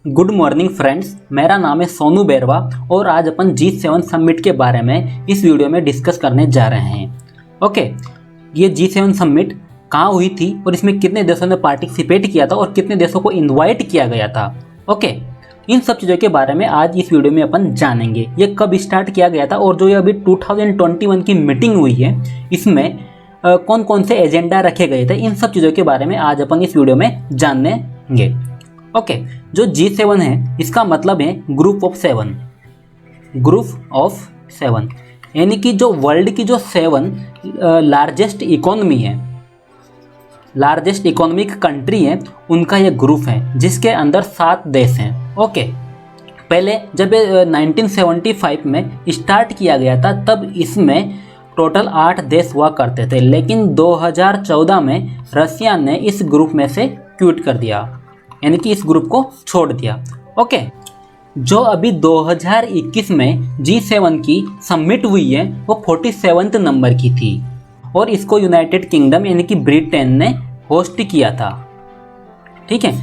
Good morning friends, मेरा नाम है सोनू बैरवा और आज अपन G7 समिट के बारे में इस वीडियो में डिस्कस करने जा रहे हैं। ओके, ये G7 समिट कहाँ हुई थी और इसमें कितने देशों ने पार्टिसिपेट किया था और कितने देशों को इनवाइट किया गया था। ओके, इन सब चीज़ों के बारे में आज इस वीडियो में अपन जानेंगे। ये कब स्टार्ट किया गया था और जो ये अभी 2021 की मीटिंग हुई है इसमें कौन कौन से एजेंडा रखे गए थे, इन सब चीज़ों के बारे में आज अपन इस वीडियो में जानेंगे। ओके, जो G7 है इसका मतलब है ग्रुप ऑफ सेवन, यानी कि जो वर्ल्ड की जो 7 लार्जेस्ट इकोनॉमिक कंट्री है उनका ये ग्रुप है जिसके अंदर 7 देश हैं। ओके, पहले जब 1975 में स्टार्ट किया गया था तब इसमें टोटल 8 देश हुआ करते थे, लेकिन 2014 में रसिया ने इस ग्रुप में से क्विट कर दिया, यानी कि इस ग्रुप को छोड़ दिया। ओके, जो अभी 2021 में G7 की समिट हुई है वो 47वें नंबर की थी और इसको यूनाइटेड किंगडम यानी कि ब्रिटेन ने होस्ट किया था। ठीक है,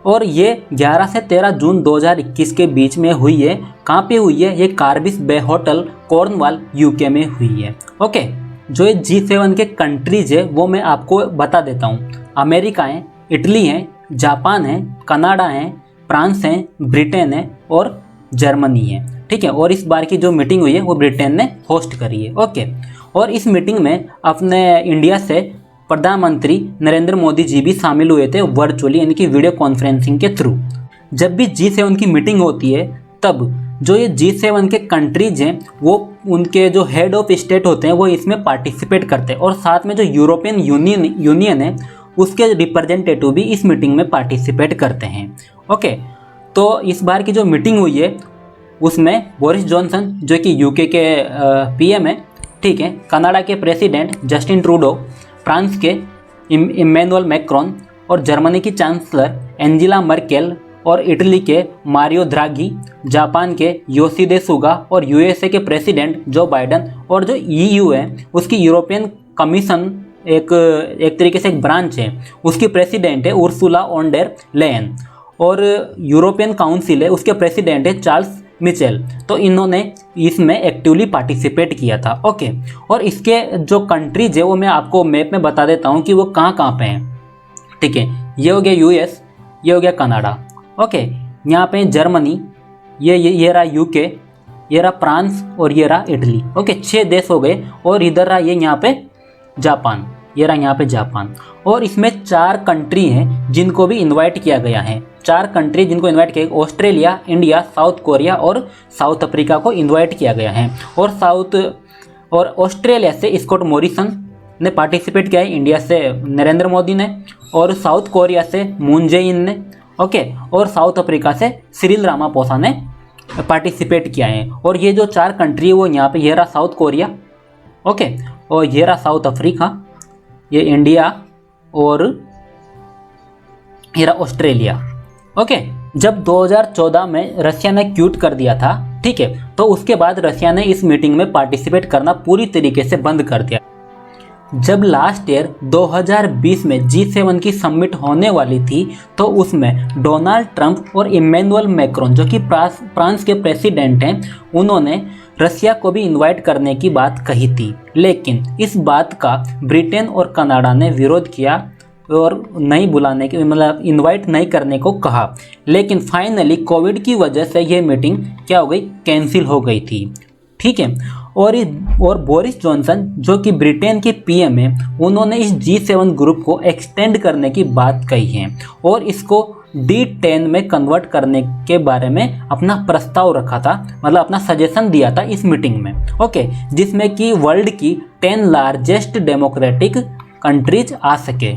और ये 11 से 13 जून 2021 के बीच में हुई है। कहाँ पे हुई है? ये कार्बिस बे होटल, कॉर्नवाल, यूके में हुई है। ओके, जो ये G7 के कंट्रीज है वो मैं आपको बता देता हूँ। अमेरिका है, इटली है, जापान है, कनाडा है, फ्रांस है, ब्रिटेन है और जर्मनी है। ठीक है, और इस बार की जो मीटिंग हुई है वो ब्रिटेन ने होस्ट करी है। ओके, और इस मीटिंग में अपने इंडिया से प्रधानमंत्री नरेंद्र मोदी जी भी शामिल हुए थे वर्चुअली, यानी कि वीडियो कॉन्फ्रेंसिंग के थ्रू। जब भी G7 की मीटिंग होती है तब जो ये G7 के कंट्रीज हैं वो उनके जो हेड ऑफ स्टेट होते हैं वो इसमें पार्टिसिपेट करते हैं और साथ में जो यूरोपियन यूनियन है उसके रिप्रेजेंटेटिव भी इस मीटिंग में पार्टिसिपेट करते हैं। ओके, तो इस बार की जो मीटिंग हुई है उसमें बोरिस जॉनसन जो कि यूके के पीएम है, ठीक है, कनाडा के प्रेसिडेंट जस्टिन ट्रूडो, फ्रांस के इमैनुअल मैक्रोन और जर्मनी की चांसलर एंजेला मर्केल और इटली के मारियो द्राघी, जापान के योशिहिदे सुगा और यूएसए के प्रेसिडेंट जो बाइडन और जो ईयू है उसकी यूरोपियन कमीशन एक तरीके से एक ब्रांच है, उसकी प्रेसिडेंट है उर्सुला ऑन डेर लेयन और यूरोपियन काउंसिल है उसके प्रेसिडेंट है चार्ल्स मिचेल। तो इन्होंने इसमें एक्टिवली पार्टिसिपेट किया था। ओके, और इसके जो कंट्रीज है वो मैं आपको मैप में बता देता हूँ कि वो कहाँ कहाँ पे हैं। ठीक है, ये हो गया यूएस, ये हो गया कनाडा। ओके, यहाँ पे जर्मनी, ये रहा यूके, ये रहा फ्रांस और ये रहा इटली। ओके, 6 देश हो गए और इधर रहा ये यहाँ पे जापान, ये रहा यहाँ पे जापान। और इसमें 4 कंट्री हैं जिनको भी इनवाइट किया गया है। 4 कंट्री जिनको इनवाइट किया, ऑस्ट्रेलिया, इंडिया, साउथ कोरिया और साउथ अफ्रीका को इनवाइट किया गया है। और ऑस्ट्रेलिया से स्कॉट मॉरिसन ने पार्टिसिपेट किया है, इंडिया से नरेंद्र मोदी ने और साउथ कोरिया से मून जे इन ने। ओके, और साउथ अफ्रीका से सिरिल रामापोसा ने पार्टिसिपेट किया है। और ये जो 4 कंट्री है वो यहाँ पे, ये रहा साउथ कोरिया, ओके, और ये रहा साउथ अफ्रीका, ये इंडिया और ये रहा ऑस्ट्रेलिया। ओके, जब 2014 में रसिया ने क्विट कर दिया था, ठीक है, तो उसके बाद रसिया ने इस मीटिंग में पार्टिसिपेट करना पूरी तरीके से बंद कर दिया। जब लास्ट ईयर 2020 में G7 की समिट होने वाली थी तो उसमें डोनाल्ड ट्रंप और इमैनुअल मैक्रोन जो कि फ्रांस के प्रेसिडेंट हैं उन्होंने रसिया को भी इनवाइट करने की बात कही थी, लेकिन इस बात का ब्रिटेन और कनाडा ने विरोध किया और नहीं बुलाने के, मतलब इनवाइट नहीं करने को कहा। लेकिन फाइनली कोविड की वजह से ये मीटिंग क्या हो गई, कैंसिल हो गई थी। ठीक है, और बोरिस जॉनसन जो कि ब्रिटेन के पीएम है उन्होंने इस G7 ग्रुप को एक्सटेंड करने की बात कही है और इसको D10 में कन्वर्ट करने के बारे में अपना प्रस्ताव रखा था, मतलब अपना सजेशन दिया था इस मीटिंग में। ओके, जिसमें कि वर्ल्ड की 10 लार्जेस्ट डेमोक्रेटिक कंट्रीज आ सके।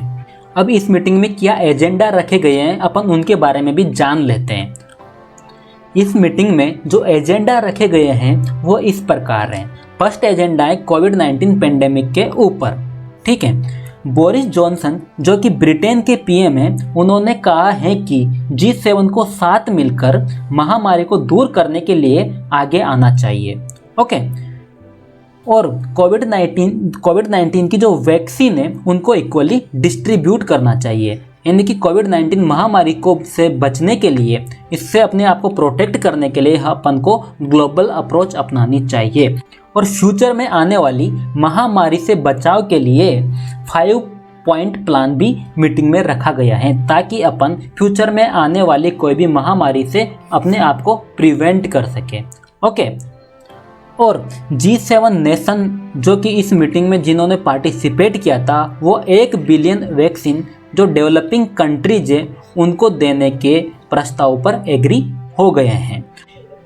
अब इस मीटिंग में क्या एजेंडा रखे गए हैं अपन उनके बारे में भी जान लेते हैं। इस मीटिंग में जो एजेंडा रखे गए हैं वो इस प्रकार हैं। फर्स्ट एजेंडा है कोविड-19 पेंडेमिक के ऊपर। ठीक है, बोरिस जॉनसन जो कि ब्रिटेन के पीएम हैं उन्होंने कहा है कि G7 को साथ मिलकर महामारी को दूर करने के लिए आगे आना चाहिए। ओके, और कोविड-19 की जो वैक्सीन है उनको इक्वली डिस्ट्रीब्यूट करना चाहिए। यानी कि कोविड-19 महामारी को से बचने के लिए, इससे अपने आप को प्रोटेक्ट करने के लिए अपन को ग्लोबल अप्रोच अपनानी चाहिए। और फ्यूचर में आने वाली महामारी से बचाव के लिए 5 पॉइंट प्लान भी मीटिंग में रखा गया है, ताकि अपन फ्यूचर में आने वाली कोई भी महामारी से अपने आप को प्रिवेंट कर सके। ओके। और G7 नेशन जो कि इस मीटिंग में जिन्होंने पार्टिसिपेट किया था, वो 1 बिलियन वैक्सीन जो डेवलपिंग कंट्रीज है उनको देने के प्रस्ताव पर एग्री हो गए हैं।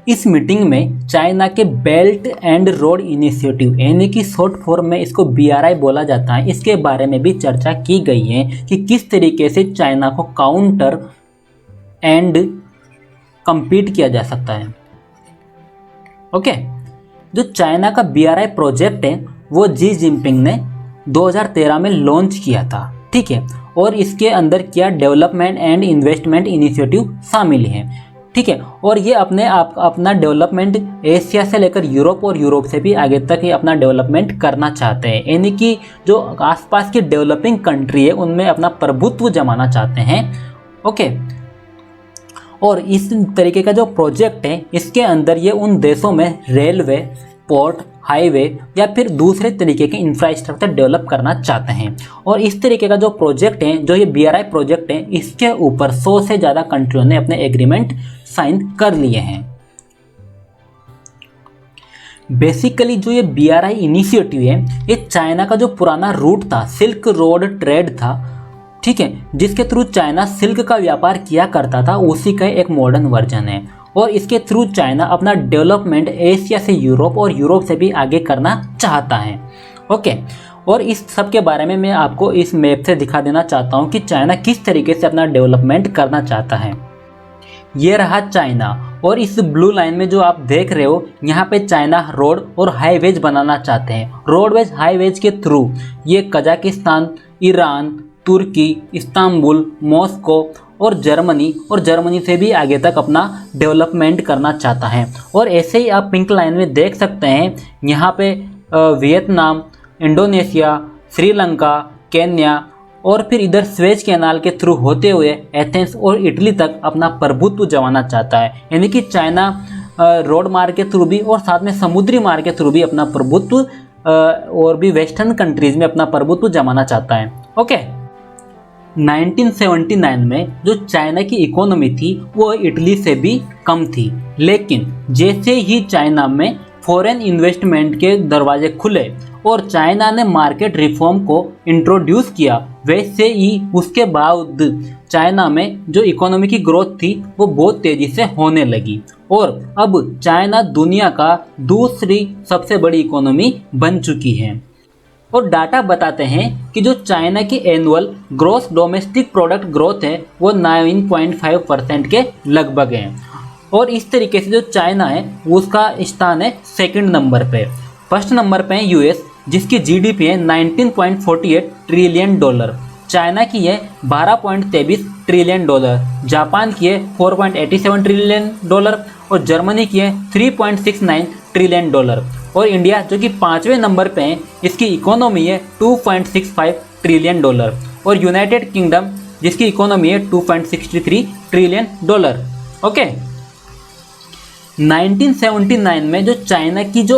इस मीटिंग में चाइना के बेल्ट एंड रोड इनिशिएटिव, यानी कि शॉर्ट फॉर्म में इसको BRI बोला जाता है, इसके बारे में भी चर्चा की गई है कि किस तरीके से चाइना को काउंटर एंड compete किया जा सकता है। ओके। जो चाइना का BRI प्रोजेक्ट है वो जी जिनपिंग ने 2013 में लॉन्च किया था, ठीक है। और इसके अंदर क्या डेवलपमेंट एंड इन्वेस्टमेंट इनिशिएटिव शामिल है, ठीक है। और ये अपना डेवलपमेंट एशिया से लेकर यूरोप और यूरोप से भी आगे तक ये अपना डेवलपमेंट करना चाहते हैं, यानी कि जो आसपास की डेवलपिंग कंट्री है उनमें अपना प्रभुत्व जमाना चाहते हैं। ओके। और इस तरीके का जो प्रोजेक्ट है इसके अंदर ये उन देशों में रेलवे, पोर्ट, हाईवे या फिर दूसरे तरीके के इंफ्रास्ट्रक्चर डेवलप करना चाहते हैं। और इस तरीके का जो प्रोजेक्ट है, जो ये BRI प्रोजेक्ट है, इसके ऊपर 100 से ज़्यादा कंट्रियों ने अपने एग्रीमेंट साइन कर लिए हैं। बेसिकली जो ये BRI इनिशिएटिव है ये चाइना का जो पुराना रूट था, सिल्क रोड ट्रेड था, ठीक है, जिसके थ्रू चाइना सिल्क का व्यापार किया करता था, उसी का एक मॉडर्न वर्जन है। और इसके थ्रू चाइना अपना डेवलपमेंट एशिया से यूरोप और यूरोप से भी आगे करना चाहता है। ओके। और इस सब के बारे में मैं आपको इस मैप से दिखा देना चाहता हूँ कि चाइना किस तरीके से अपना डेवलपमेंट करना चाहता है। ये रहा चाइना, और इस ब्लू लाइन में जो आप देख रहे हो यहाँ पे चाइना रोड और हाईवेज बनाना चाहते हैं। रोडवेज हाईवेज के थ्रू ये कजाकिस्तान, ईरान, तुर्की, इस्तांबुल, मॉस्को और जर्मनी से भी आगे तक अपना डेवलपमेंट करना चाहता है। और ऐसे ही आप पिंक लाइन में देख सकते हैं यहाँ पे वियतनाम, इंडोनेशिया, श्रीलंका, केन्या और फिर इधर स्वेज कैनाल के थ्रू होते हुए एथेंस और इटली तक अपना प्रभुत्व जमाना चाहता है। यानी कि चाइना रोड मार्ग के थ्रू भी और साथ में समुद्री मार्ग के थ्रू भी अपना प्रभुत्व और भी वेस्टर्न कंट्रीज में अपना प्रभुत्व जमाना चाहता है। ओके। 1979 में जो चाइना की इकोनॉमी थी वो इटली से भी कम थी, लेकिन जैसे ही चाइना में फॉरेन इन्वेस्टमेंट के दरवाजे खुले और चाइना ने मार्केट रिफॉर्म को इंट्रोड्यूस किया, वैसे ही उसके बाद चाइना में जो इकोनॉमी की ग्रोथ थी वो बहुत तेज़ी से होने लगी और अब चाइना दुनिया का दूसरी सबसे बड़ी इकोनॉमी बन चुकी है। और डाटा बताते हैं कि जो चाइना की annual gross domestic product growth है वो 9.5% के लगभग है। और इस तरीके से जो चाइना है उसका स्थान है 2nd नंबर पे। 1st नंबर पे है यूएस, जिसकी जीडीपी है 19.48 ट्रिलियन डॉलर। चाइना की है 12.23 ट्रिलियन डॉलर। जापान की है 4.87 ट्रिलियन डॉलर और जर्मनी की है 3.69 ट्रिलियन डॉलर। और इंडिया जो कि 5वें नंबर पे है, इसकी इकोनॉमी है 2.65 ट्रिलियन डॉलर। और यूनाइटेड किंगडम जिसकी इकोनॉमी है 2.63 ट्रिलियन डॉलर। ओके। 1979 में जो चाइना की जो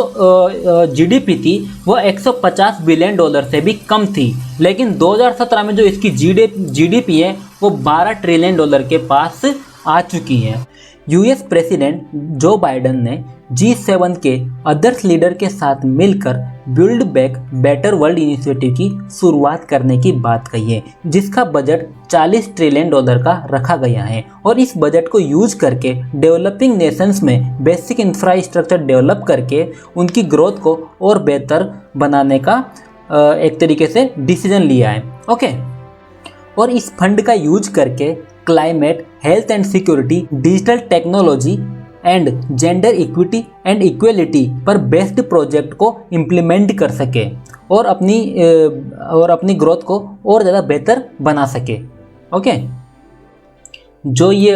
जीडीपी थी वो 150 बिलियन डॉलर से भी कम थी, लेकिन 2017 में जो इसकी जीडीपी है वो 12 ट्रिलियन डॉलर के पास आ चुकी है। यूएस प्रेसिडेंट जो बाइडेन ने G7 के अदर्स लीडर के साथ मिलकर build back better world initiative की शुरुआत करने की बात कही है, जिसका बजट 40 ट्रिलियन डॉलर का रखा गया है। और इस बजट को यूज करके डेवलपिंग नेशंस में बेसिक इंफ्रास्ट्रक्चर डेवलप करके उनकी ग्रोथ को और बेहतर बनाने का एक तरीके से डिसीजन लिया है। ओके। और इस फंड का यूज करके climate, health and security, digital technology and gender equity and equality पर बेस्ड प्रोजेक्ट को इम्प्लीमेंट कर सके और अपनी ग्रोथ को और ज़्यादा बेहतर बना सके। ओके। जो ये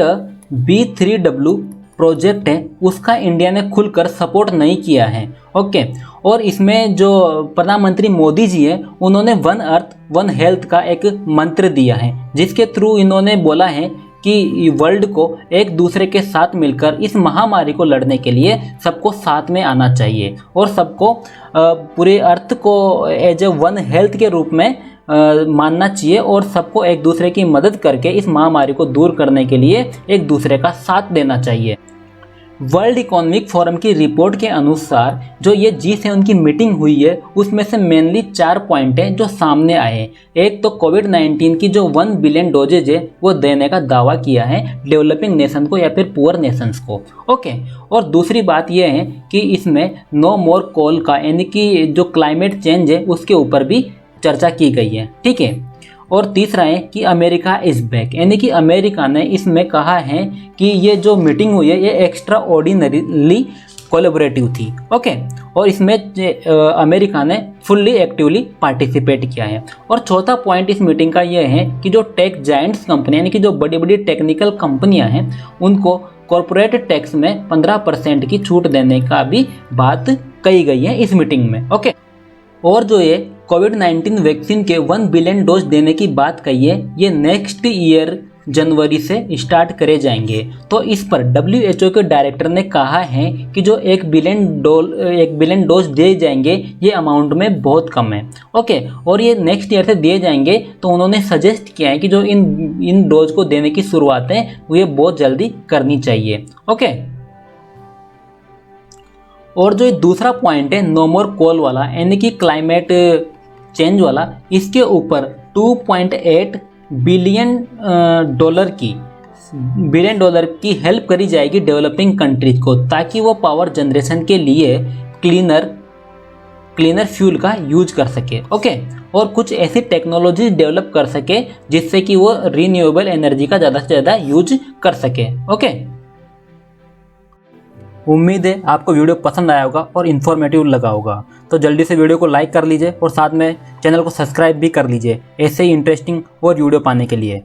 B3W प्रोजेक्ट है उसका इंडिया ने खुलकर सपोर्ट नहीं किया है। ओके, और इसमें जो प्रधानमंत्री मोदी जी हैं उन्होंने वन अर्थ वन हेल्थ का एक मंत्र दिया है, जिसके थ्रू इन्होंने बोला है कि वर्ल्ड को एक दूसरे के साथ मिलकर इस महामारी को लड़ने के लिए सबको साथ में आना चाहिए और सबको पूरे अर्थ को एज ए वन हेल्थ के रूप में मानना चाहिए और सबको एक दूसरे की मदद करके इस महामारी को दूर करने के लिए एक दूसरे का साथ देना चाहिए। वर्ल्ड इकोनॉमिक फोरम की रिपोर्ट के अनुसार जो ये G7 की मीटिंग हुई है उसमें से मेनली 4 पॉइंट हैं जो सामने आए हैं। एक तो कोविड-19 की जो 1 बिलियन डोजेज है वो देने का दावा किया है डेवलपिंग नेशन को या फिर पुअर नेशंस को। ओके, और दूसरी बात ये है कि इसमें नो मोर कोल का यानी कि जो क्लाइमेट चेंज है उसके ऊपर भी चर्चा की गई है। ठीक है, और तीसरा है कि अमेरिका इज बैक, यानी कि अमेरिका ने इसमें कहा है कि ये जो मीटिंग हुई है ये एक्स्ट्रा ऑर्डिनरीली कोलैबोरेटिव थी। ओके, और इसमें अमेरिका ने फुल्ली एक्टिवली पार्टिसिपेट किया है। और चौथा पॉइंट इस मीटिंग का ये है कि जो टेक जायंट्स कंपनी यानी कि जो बड़ी बड़ी टेक्निकल कंपनियां हैं उनको कॉरपोरेट टैक्स में 15% की छूट देने का भी बात कही गई है इस मीटिंग में। ओके, और जो ये कोविड-19 वैक्सीन के 1 बिलियन डोज देने की बात कही है ये नेक्स्ट ईयर जनवरी से स्टार्ट करे जाएंगे। तो इस पर WHO के डायरेक्टर ने कहा है कि जो 1 बिलियन डोज दिए जाएंगे ये अमाउंट में बहुत कम है। ओके, और ये नेक्स्ट ईयर से दिए जाएंगे तो उन्होंने सजेस्ट किया है कि जो इन डोज को देने की शुरुआत है वो ये बहुत जल्दी करनी चाहिए। ओके, और जो दूसरा पॉइंट है नो मोर कोल वाला यानी कि क्लाइमेट चेंज वाला, इसके ऊपर 2.8 बिलियन डॉलर की हेल्प करी जाएगी डेवलपिंग कंट्रीज को ताकि वो पावर जनरेशन के लिए क्लीनर फ्यूल का यूज कर सके। ओके, और कुछ ऐसी टेक्नोलॉजी डेवलप कर सके जिससे कि वो रीन्यूएबल एनर्जी का ज़्यादा से ज़्यादा यूज कर सके। ओके, उम्मीद है आपको वीडियो पसंद आया होगा और इन्फॉर्मेटिव लगा होगा। तो जल्दी से वीडियो को लाइक कर लीजिए और साथ में चैनल को सब्सक्राइब भी कर लीजिए ऐसे ही इंटरेस्टिंग और वीडियो पाने के लिए।